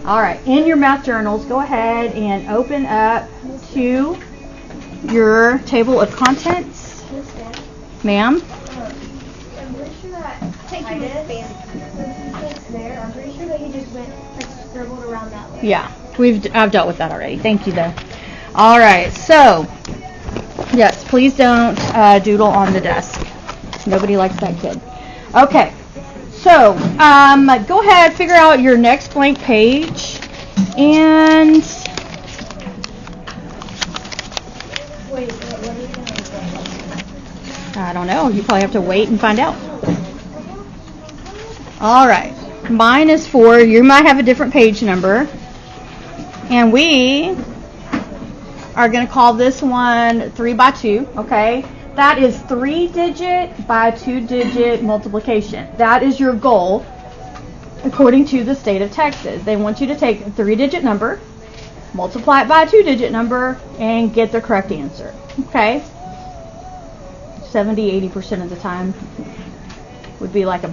All right, in your math journals, go ahead and open up to your table of contents. Ma'am? I'm pretty sure that I'm pretty sure that he just went scribbled around that way. Yeah, I've dealt with that already. Thank you, though. All right, so yes, please don't doodle on the desk. Nobody likes that kid. Okay, so go ahead, figure out your next blank page, and Wait, what are you going to do? I don't know. You probably have to wait and find out. All right, mine is 4. You might have a different page number, and we are going to call this one 3 by 2, okay? That is 3-digit by 2-digit multiplication. That is your goal according to the state of Texas. They want you to take a 3-digit number, multiply it by a 2-digit number, and get the correct answer, okay? 70-80% of the time would be like a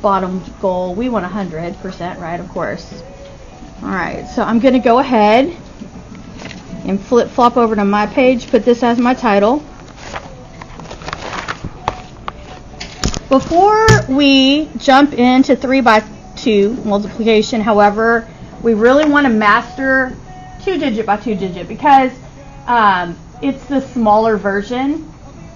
bottom goal. We want 100%, right? Of course. All right, so I'm going to go ahead and flip-flop over to my page, put this as my title. Before we jump into 3 by 2 multiplication, however, we really want to master 2-digit by 2-digit because it's the smaller version.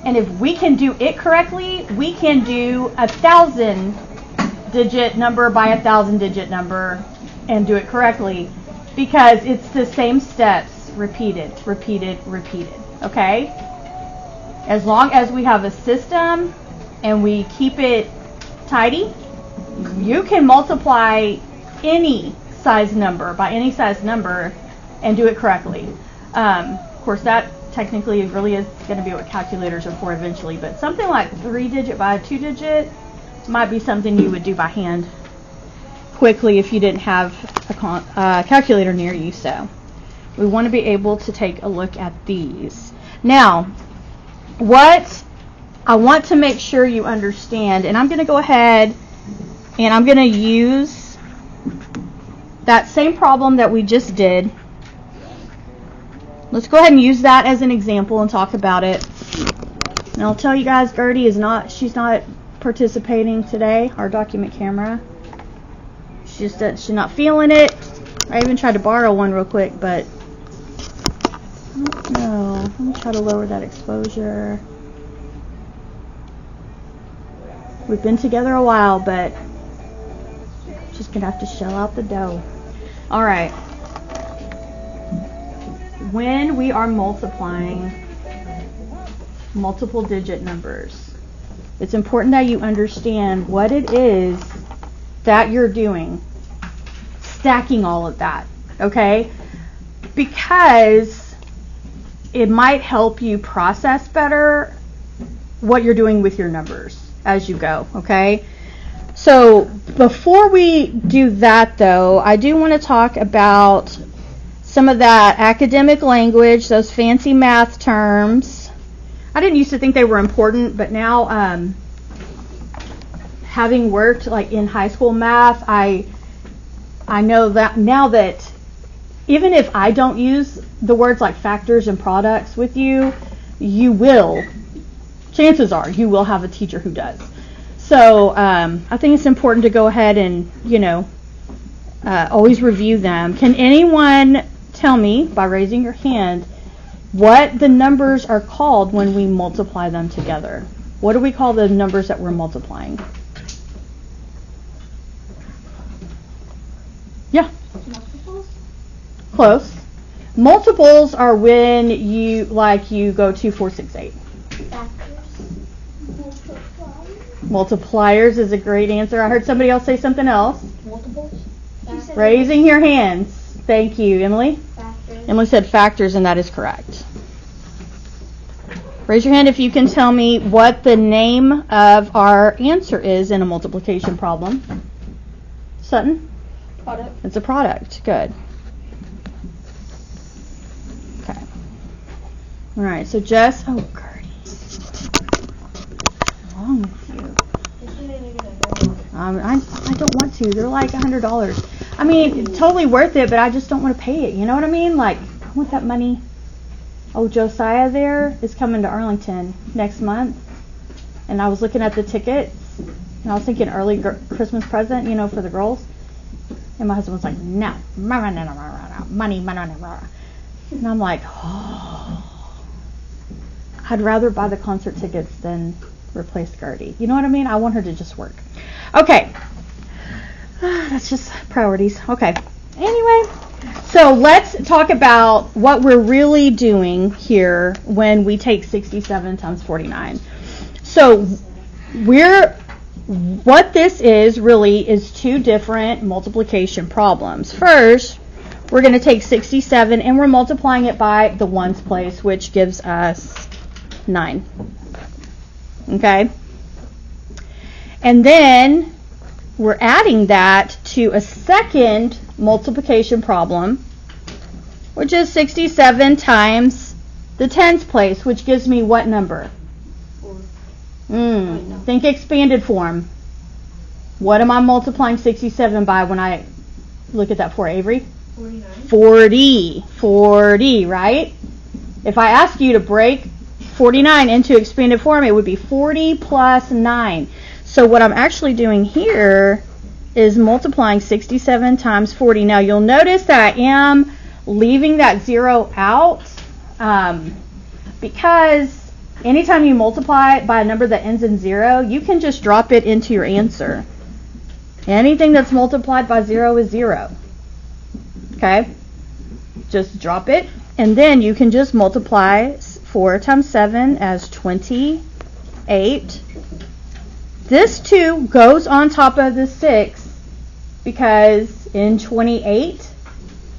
And if we can do it correctly, we can do a 1,000-digit number by a 1,000-digit number and do it correctly because it's the same steps repeated, okay? As long as we have a system and we keep it tidy, you can multiply any size number by any size number and do it correctly. Of course, that technically really is going to be what calculators are for eventually, but something like 3-digit by 2-digit might be something you would do by hand quickly if you didn't have a calculator near you. So we want to be able to take a look at these. Now, what I want to make sure you understand, and I'm going to go ahead and I'm going to use that same problem that we just did. Let's go ahead and use that as an example and talk about it. And I'll tell you guys, Gertie she's not participating today, our document camera. She's not feeling it. I even tried to borrow one real quick, but I don't know. Let me try to lower that exposure. We've been together a while, but just gonna have to shell out the dough. All right. When we are multiplying multiple digit numbers, it's important that you understand what it is that you're doing, stacking all of that, okay? Because it might help you process better what you're doing with your numbers as you go, okay? So before we do that, though, I do want to talk about some of that academic language, those fancy math terms. I didn't used to think they were important, but now having worked like in high school math, I know that now that even if I don't use the words like factors and products with you, chances are you will have a teacher who does. So I think it's important to go ahead and, always review them. Can anyone tell me, by raising your hand, what the numbers are called when we multiply them together? What do we call the numbers that we're multiplying? Yeah. Multiples? Close. Multiples are when you go 2, 4, 6, 8. Factors? Multipliers is a great answer. I heard somebody else say something else. Multiples? Raising your hands. Thank you, Emily. Factors. Emily said factors, and that is correct. Raise your hand if you can tell me what the name of our answer is in a multiplication problem. Sutton? Product. It's a product. Good. Okay. All right. So Jess. Oh, Gertie. What's wrong with you? I don't want to. They're like $100. I mean, totally worth it, but I just don't want to pay it. You know what I mean? Like, I want that money. Oh, Josiah there is coming to Arlington next month. And I was looking at the tickets, and I was thinking early Christmas present, you know, for the girls. And my husband was like, no, money. And I'm like, oh, I'd rather buy the concert tickets than replace Gertie. You know what I mean? I want her to just work. Okay. That's just priorities. Okay. Anyway, so let's talk about what we're really doing here when we take 67 times 49. So what this is really is two different multiplication problems. First, we're going to take 67 and we're multiplying it by the ones place, which gives us 9. Okay? And then we're adding that to a second multiplication problem, which is 67 times the tens place, which gives me what number? 4. Think expanded form. What am I multiplying 67 by when I look at that for, Avery? 49. 40, right? If I ask you to break 49 into expanded form, it would be 40 plus 9. So what I'm actually doing here is multiplying 67 times 40. Now you'll notice that I am leaving that 0 out because anytime you multiply by a number that ends in 0, you can just drop it into your answer. Anything that's multiplied by 0 is 0. Okay? Just drop it, and then you can just multiply 4 times 7 as 28. This 2 goes on top of the 6 because in 28,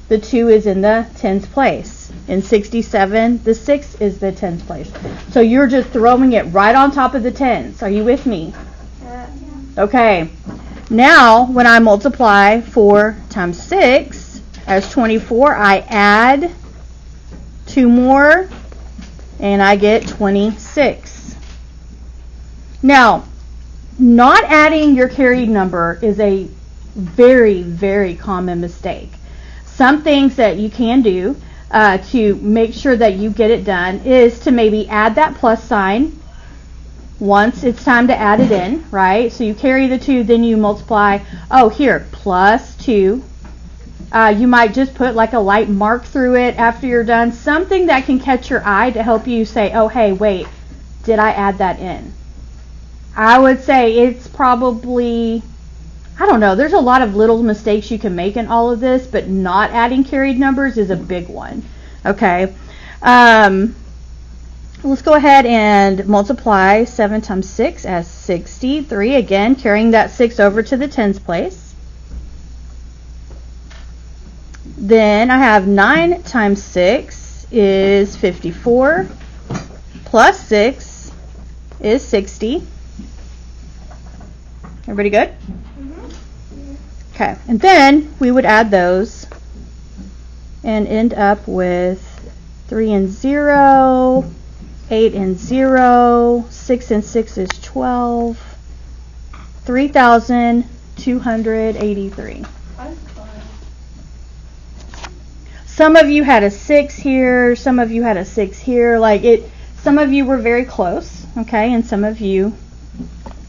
the 2 is in the tens place. In 67, the 6 is the tens place. So you're just throwing it right on top of the tens. Are you with me? Okay. Now, when I multiply 4 times 6 as 24, I add 2 more, and I get 26. Now, not adding your carried number is a very, very common mistake. Some things that you can do to make sure that you get it done is to maybe add that plus sign once it's time to add it in, right? So you carry the 2, then you multiply, oh, here, plus 2. You might just put like a light mark through it after you're done, something that can catch your eye to help you say, oh, hey, wait, did I add that in? I would say it's probably, I don't know, there's a lot of little mistakes you can make in all of this, but not adding carried numbers is a big one. Okay. Let's go ahead and multiply 7 times 6 as 63. Again, carrying that 6 over to the tens place. Then I have 9 times 6 is 54. Plus 6 is 60. Everybody good? Okay, and then we would add those and end up with 3 and 0, 8 and 0, 6 and 6 is 12, 3,283. Some of you had a 6 here, some of you had a 6 here, some of you were very close, okay, and some of you,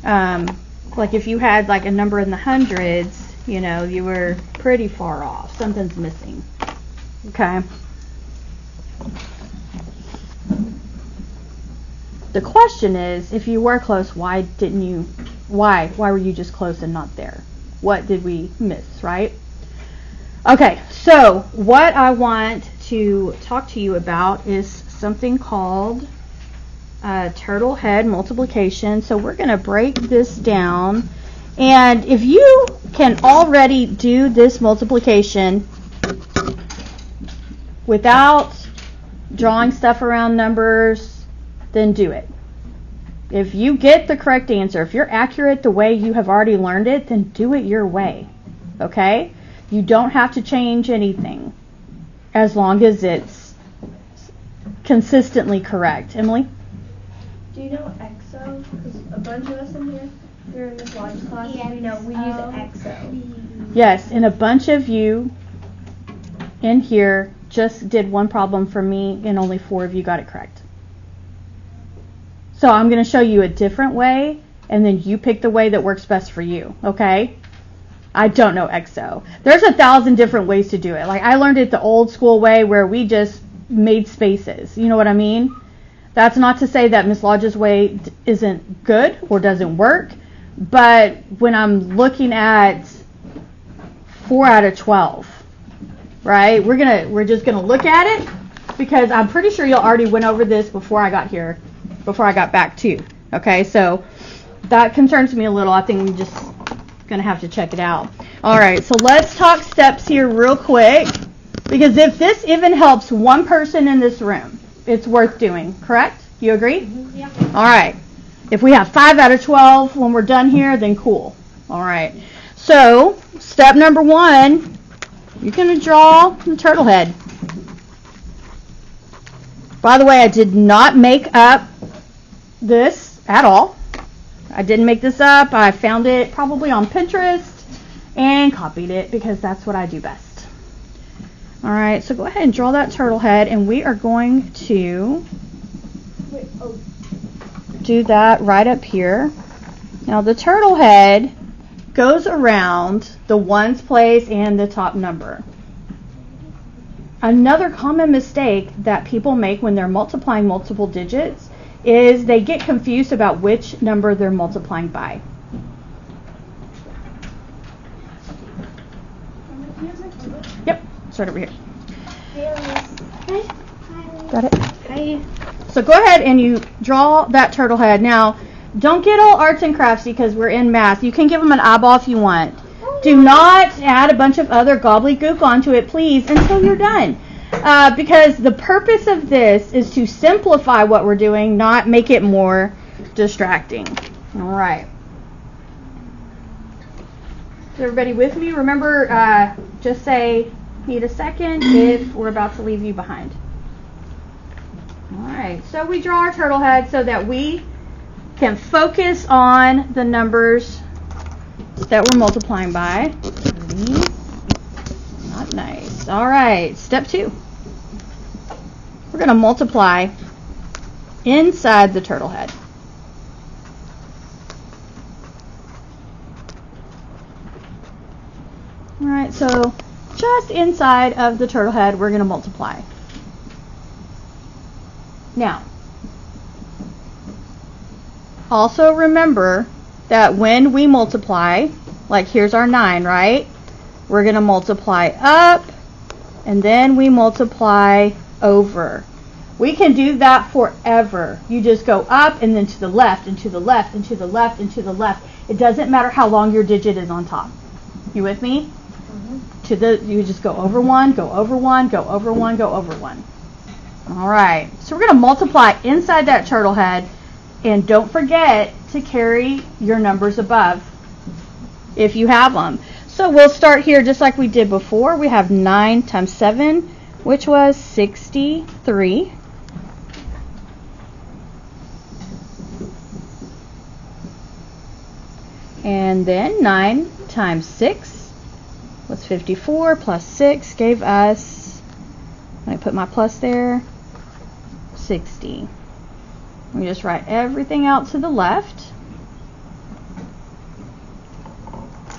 like if you had like a number in the hundreds, you know, you were pretty far off. Something's missing. Okay. The question is, if you were close, why were you just close and not there? What did we miss, right? Okay, so what I want to talk to you about is something called Turtlehead Multiplication. So we're going to break this down. And if you can already do this multiplication without drawing stuff around numbers, then do it. If you get the correct answer, if you're accurate the way you have already learned it, then do it your way. Okay? You don't have to change anything as long as it's consistently correct. Emily? Do you know EXO? Because a bunch of us in here We're in Miss Lodge's class. We know we use EXO. Yes, and a bunch of you in here just did one problem for me, and only 4 of you got it correct. So I'm going to show you a different way, and then you pick the way that works best for you, okay? I don't know EXO. There's 1,000 different ways to do it. Like, I learned it the old school way where we just made spaces. You know what I mean? That's not to say that Miss Lodge's way isn't good or doesn't work, but when I'm looking at 4 out of 12, right? We're just gonna look at it because I'm pretty sure y'all already went over this before I got here, before I got back too. Okay, so that concerns me a little. I think we're just gonna have to check it out. All right, so let's talk steps here real quick, because if this even helps one person in this room, it's worth doing. Correct? You agree? Mm-hmm. Yeah. All right. If we have 5 out of 12 when we're done here, then cool. All right. So step number 1, you're going to draw the turtle head. By the way, I did not make up this at all. I didn't make this up. I found it probably on Pinterest and copied it because that's what I do best. All right, so go ahead and draw that turtle head, and we are going to do that right up here. Now the turtle head goes around the ones place and the top number. Another common mistake that people make when they're multiplying multiple digits is they get confused about which number they're multiplying by. Yep, start over here. Got it? Hi. So go ahead and you draw that turtle head. Now, don't get all arts and craftsy because we're in math. You can give them an eyeball if you want. Do not add a bunch of other gobbledygook onto it, please, until you're done. Because the purpose of this is to simplify what we're doing, not make it more distracting. All right. Is everybody with me? Remember, just say, need a second if we're about to leave you behind. All right. So we draw our turtle head so that we can focus on the numbers that we're multiplying by. Not nice. All right, step 2. We're going to multiply inside the turtle head. All right, so just inside of the turtle head, we're going to multiply. Now, also remember that when we multiply, like here's our 9, right? We're going to multiply up, and then we multiply over. We can do that forever. You just go up and then to the left, and to the left, and to the left, and to the left. It doesn't matter how long your digit is on top. You with me? Mm-hmm. You just go over 1, go over 1, go over 1, go over 1. All right. So we're going to multiply inside that turtle head. And don't forget to carry your numbers above if you have them. So we'll start here just like we did before. We have 9 times 7, which was 63. And then 9 times 6 was 54, plus 6 gave us, let me put my plus there, 60. We just write everything out to the left.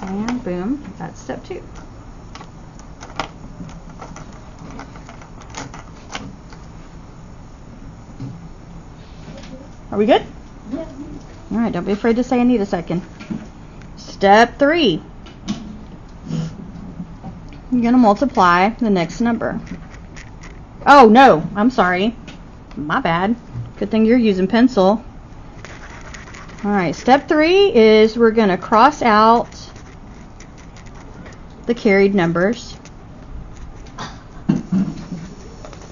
And boom, that's step 2. Are we good? Yeah. All right, don't be afraid to say I need a second. Step 3. You're going to multiply the next number. Oh, no, I'm sorry. My bad. Good thing you're using pencil. All right, step 3 is we're going to cross out the carried numbers.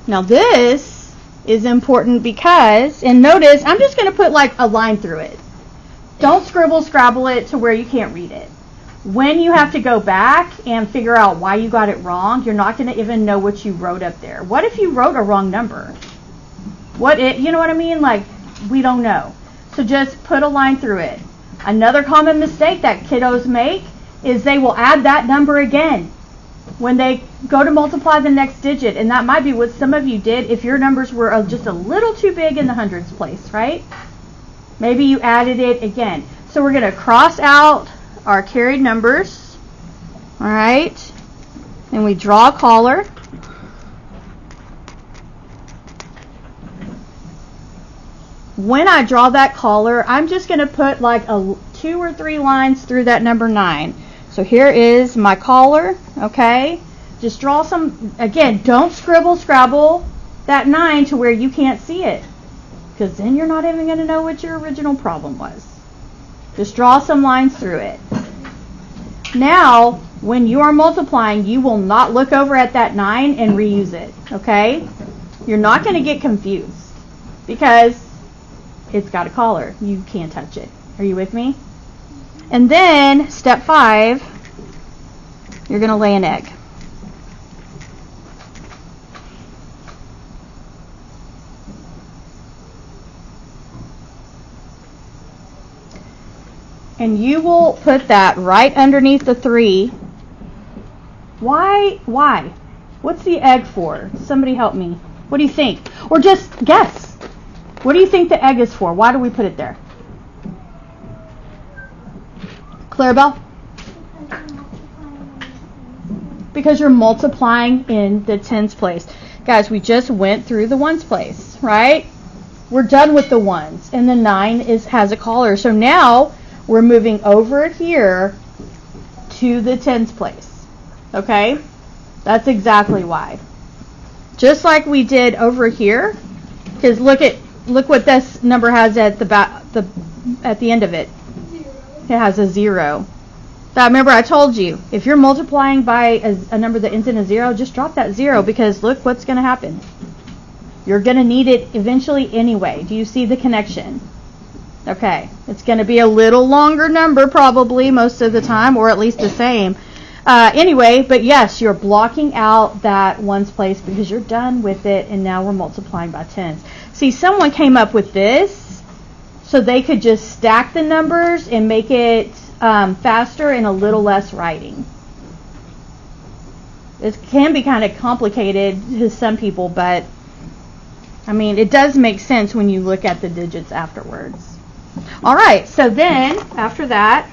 Now this is important because, and notice, I'm just going to put like a line through it. Don't scrabble it to where you can't read it. When you have to go back and figure out why you got it wrong, you're not going to even know what you wrote up there. What if you wrote a wrong number? You know what I mean? Like, we don't know. So just put a line through it. Another common mistake that kiddos make is they will add that number again when they go to multiply the next digit, and that might be what some of you did if your numbers were just a little too big in the hundreds place, right? Maybe you added it again. So we're going to cross out our carried numbers, all right, and we draw a collar. When I draw that collar, I'm just going to put like 2 or 3 lines through that number 9. So here is my collar, okay? Just draw some, again, don't scrabble that 9 to where you can't see it, because then you're not even going to know what your original problem was. Just draw some lines through it. Now, when you are multiplying, you will not look over at that 9 and reuse it, okay? You're not going to get confused because it's got a collar. You can't touch it. Are you with me? And then, step 5, you're going to lay an egg. And you will put that right underneath the 3. Why? What's the egg for? Somebody help me. What do you think? Or just guess. What do you think the egg is for? Why do we put it there? Clarabelle? Because you're multiplying in the tens place. Guys, we just went through the ones place, right? We're done with the ones, and the 9 has a collar. So now we're moving over here to the tens place. Okay? That's exactly why. Just like we did over here, because look what this number has at the end of it. It has a 0. Now remember, I told you, if you're multiplying by a number that ends in a 0, just drop that 0, because look what's going to happen. You're going to need it eventually anyway. Do you see the connection? Okay, it's going to be a little longer number probably most of the time, or at least the same. Anyway, but yes, you're blocking out that ones place because you're done with it, and now we're multiplying by tens. See, someone came up with this so they could just stack the numbers and make it faster and a little less writing. It can be kind of complicated to some people, but I mean, it does make sense when you look at the digits afterwards. All right, so then after that,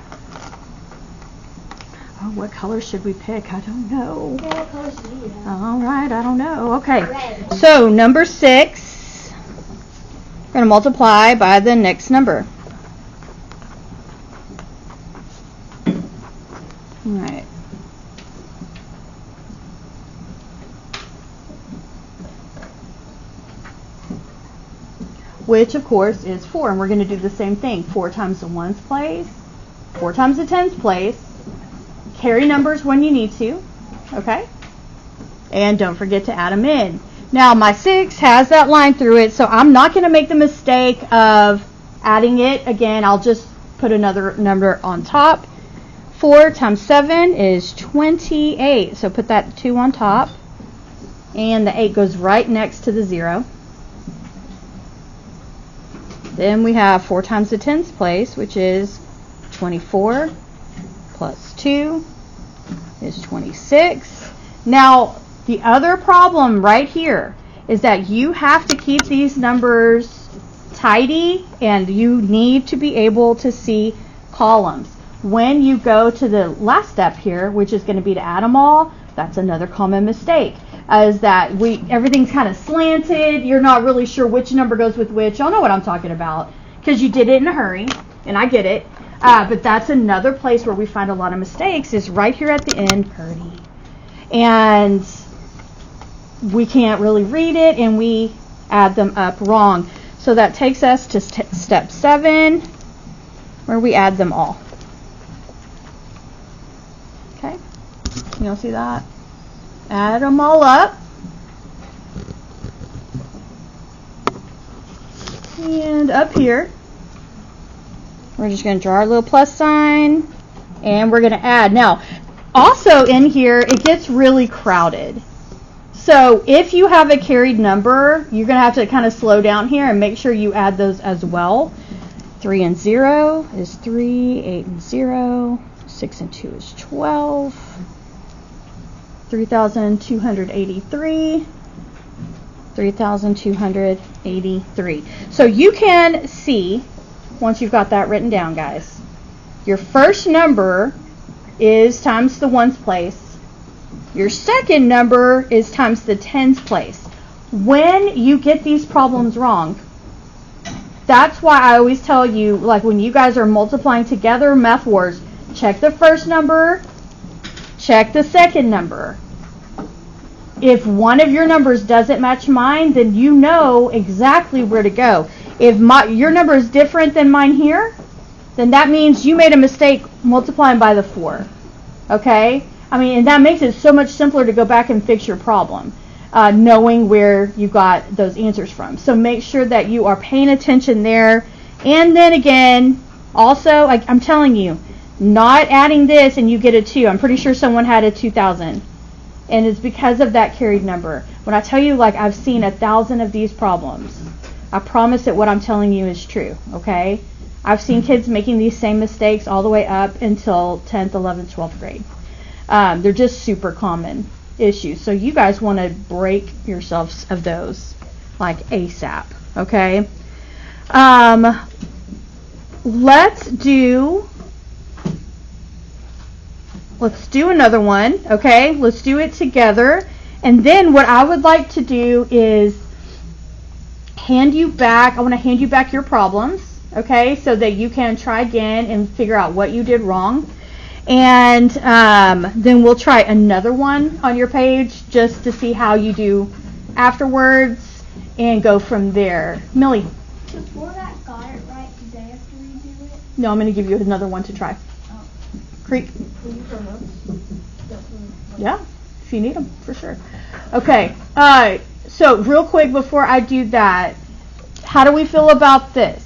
what color should we pick? I don't know. Yeah, what color should we have? All right, I don't know. Okay, Red. so number 6, we're going to multiply by the next number. All right. Which, of course, is 4. And we're going to do the same thing. 4 times the ones place, 4 times the tens place. Carry numbers when you need to. Okay? And don't forget to add them in. Now, my 6 has that line through it, so I'm not going to make the mistake of adding it. Again, I'll just put another number on top. 4 times 7 is 28. So put that 2 on top. And the 8 goes right next to the 0. Then we have 4 times the tens place, which is 24 plus 2 is 26. Now, the other problem right here is that you have to keep these numbers tidy, and you need to be able to see columns. When you go to the last step here, which is going to be to add them all, that's another common mistake, is that everything's kind of slanted. You're not really sure which number goes with which. Y'all know what I'm talking about because you did it in a hurry, and I get it. But that's another place where we find a lot of mistakes, is right here at the end, Purdy. And we can't really read it, and we add them up wrong. So that takes us to step 7, where we add them all. Okay? Can y'all see that? Add them all up. And up here, we're just going to draw our little plus sign, and we're going to add. Now, also in here, it gets really crowded. So if you have a carried number, you're going to have to kind of slow down here and make sure you add those as well. 3 and 0 is 3. 8 and 0. 6 and 2 is 12. 3,283. 3,283. So you can see, once you've got that written down, guys, your first number is times the ones place. Your second number is times the tens place. When you get these problems wrong, that's why I always tell you, like when you guys are multiplying together, Math Wars, check the first number, check the second number. If one of your numbers doesn't match mine, then you know exactly where to go. If your number is different than mine here, then that means you made a mistake multiplying by the 4. Okay? I mean, and that makes it so much simpler to go back and fix your problem, knowing where you got those answers from. So make sure that you are paying attention there. And then again, also, I'm telling you, not adding this and you get a 2. I'm pretty sure someone had a 2,000. And it's because of that carried number. When I tell you, like, I've seen 1,000 of these problems, I promise that what I'm telling you is true, okay? I've seen kids making these same mistakes all the way up until 10th, 11th, 12th grade. They're just super common issues. So you guys want to break yourselves of those, like ASAP, okay? Let's do another one, okay? Let's do it together. And then what I would like to do is I want to hand you back your problems, okay? So that you can try again and figure out what you did wrong. And then we'll try another one on your page just to see how you do afterwards and go from there. Millie? Before that got it right, did they have to redo it? No, I'm going to give you another one to try. Oh. Creek? Will you for notes? Yeah, if you need them, for sure. Okay, so real quick before I do that, how do we feel about this?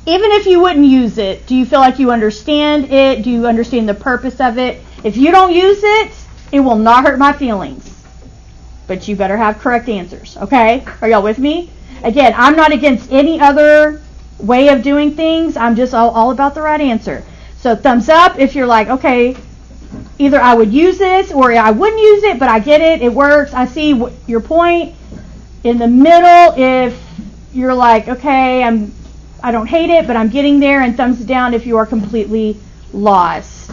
Even if you wouldn't use it, do you feel like you understand it? Do you understand the purpose of it? If you don't use it, it will not hurt my feelings. But you better have correct answers, okay? Are y'all with me? Again, I'm not against any other way of doing things. I'm just all about the right answer. So thumbs up if you're like, okay, either I would use this or I wouldn't use it, but I get it. It works. I see your point. In the middle, if you're like, okay, I don't hate it, but I'm getting there, and thumbs down if you are completely lost.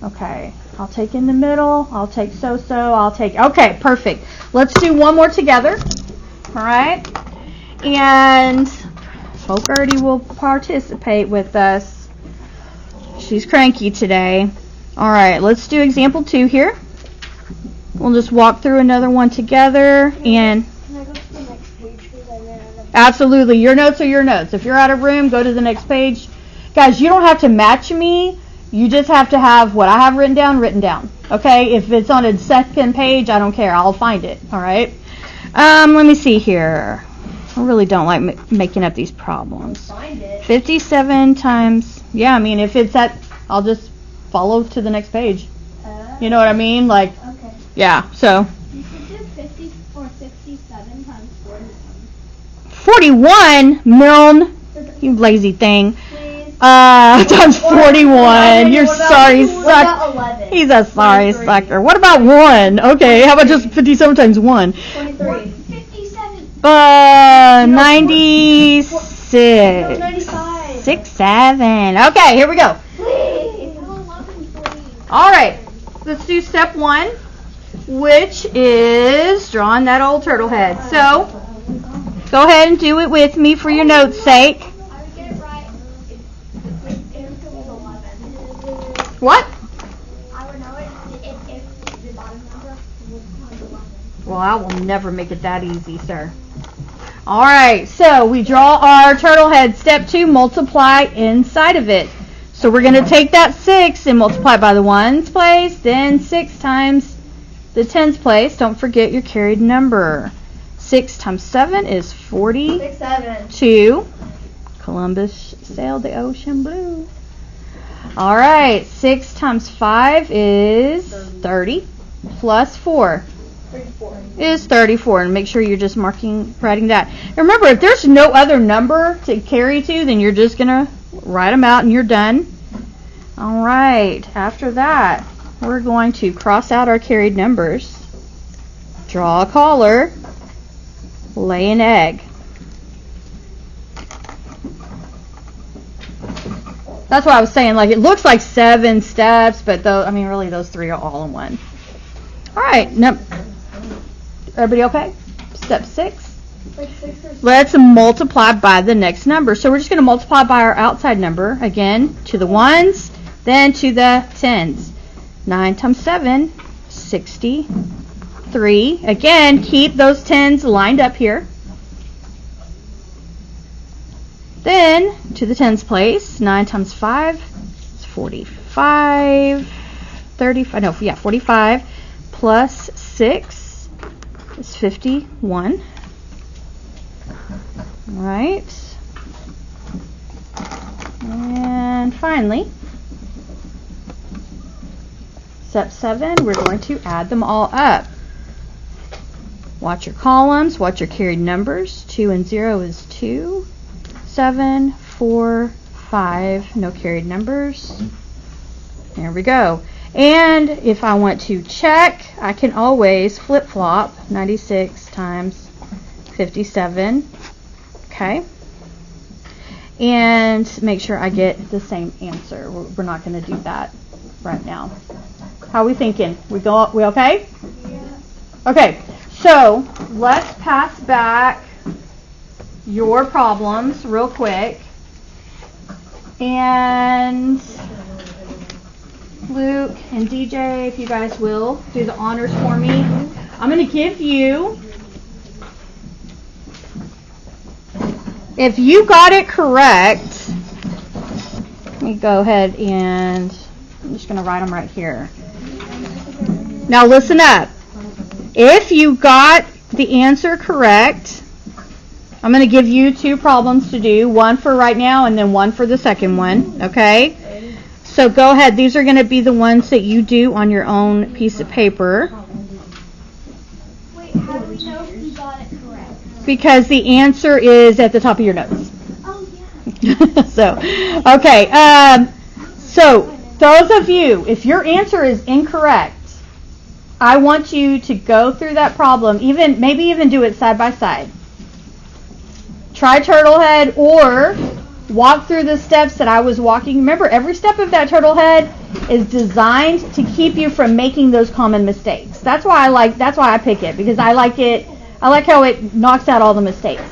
Okay, I'll take in the middle. I'll take so-so. Okay, perfect. Let's do one more together. All right? And Hope Gertie will participate with us. She's cranky today. All right, let's do example 2 here. We'll just walk through another one together. And Can I go to the next page because I ran out of... Absolutely. Your notes are your notes. If you're out of room, go to the next page. Guys, you don't have to match me. You just have to have what I have written down. Okay? If it's on a second page, I don't care. I'll find it. All right? Let me see here. I really don't like making up these problems. Find it. 57 times... Yeah, I mean, if it's I'll just follow to the next page. You know what I mean? Like, Okay. yeah, so... You should do 50 or 67 times 41, 41. Milne, you lazy thing. Please. Times 41. You're sorry, What about suck. 11? He's a sorry 23. sucker. What about 1? Okay, how about just 57 times 1? 23. 57. 96. No, 95. 6, 7. Okay, here we go. Please. No, 11, please. All right, let's do step 1, which is drawing that old turtle head. So, go ahead and do it with me for your notes' sake. I would get it right if it was 11. What? I would know it if the bottom number was 11. Well, I will never make it that easy, sir. All right, so we draw our turtle head. Step 2, multiply inside of it. So we're going to take that 6 and multiply by the ones place, then 6 times the tens place. Don't forget your carried number. 6 times 7 is 42. Columbus sailed the ocean blue. All right, 6 times 5 is 30 plus 4. 34. Is 34, and make sure you're just writing that. And remember, if there's no other number to carry to, then you're just gonna write them out and you're done. All right. After that, we're going to cross out our carried numbers, draw a collar, lay an egg. That's what I was saying. Like, it looks like 7 steps, but really those 3 are all in one. All right. Everybody okay? Step 6. Let's multiply by the next number. So we're just going to multiply by our outside number again to the ones, then to the tens. 9 times 7, 63. Again, keep those tens lined up here. Then, to the tens place, 9 times 5 is 45. 45 plus 6 is 51. All right. And finally, step 7, we're going to add them all up. Watch your columns, watch your carried numbers. 2 and 0 is 2. 7, 4, 5, no carried numbers. There we go. And if I want to check, I can always flip-flop 96 times 57. Okay. And make sure I get the same answer. We're not going to do that right now. How are we thinking? We okay? Yeah. Okay. So let's pass back your problems real quick. And Luke and DJ, if you guys will do the honors for me. I'm going to give you, if you got it correct, let me go ahead and I'm just going to write them right here. Now listen up. If you got the answer correct, I'm going to give you 2 problems to do, one for right now and then one for the second one, okay? So go ahead. These are going to be the ones that you do on your own piece of paper. Wait, how do we know if we got it correct? Because the answer is at the top of your notes. Oh, yeah. So those of you, if your answer is incorrect, I want you to go through that problem, maybe even do it side by side. Try Turtlehead or walk through the steps that I was walking. Remember, every step of that Turtlehead is designed to keep you from making those common mistakes. That's why I pick it, because I like how it knocks out all the mistakes.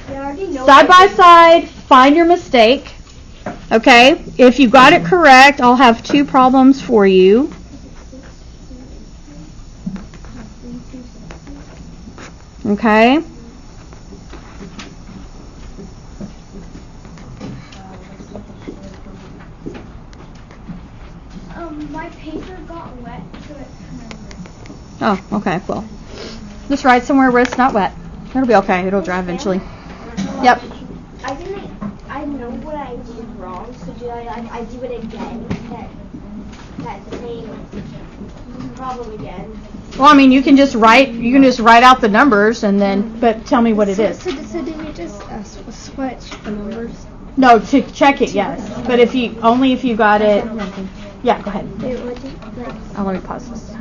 Yeah, I already know Side by side, find your mistake. Okay? If you got it correct, I'll have 2 problems for you. Okay? My paper got wet, so it's kind of... Oh, okay. Well, just write somewhere where it's not wet. It'll be okay. It'll dry eventually. Yep. I know what I did wrong, so do I do it again? That same problem again. Well, I mean, you can just write out the numbers and then, but tell me what it is. So didn't you just switch the numbers? No, to check it, yes. But if you got it. Yeah, go ahead. It wasn't like... Oh, let me pause this.